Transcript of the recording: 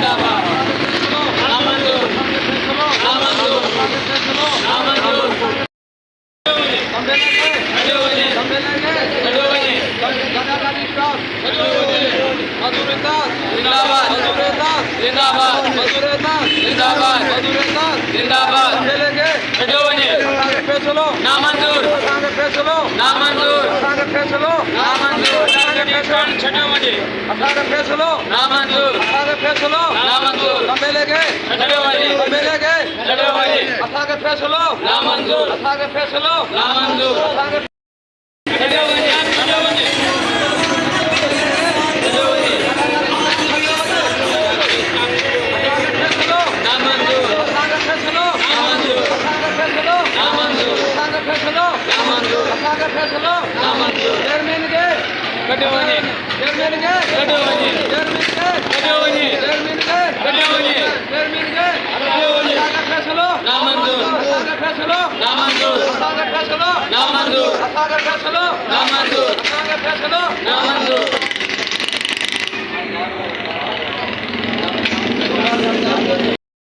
जिंदाबाद नामंजूर नामंजूर नामंजूर जिंदाबाद जिंदाबाद जिंदाबाद नामंजूर नामंजूर नामंजूर नामंजूर नामंजूर नामंजूर नामंजूर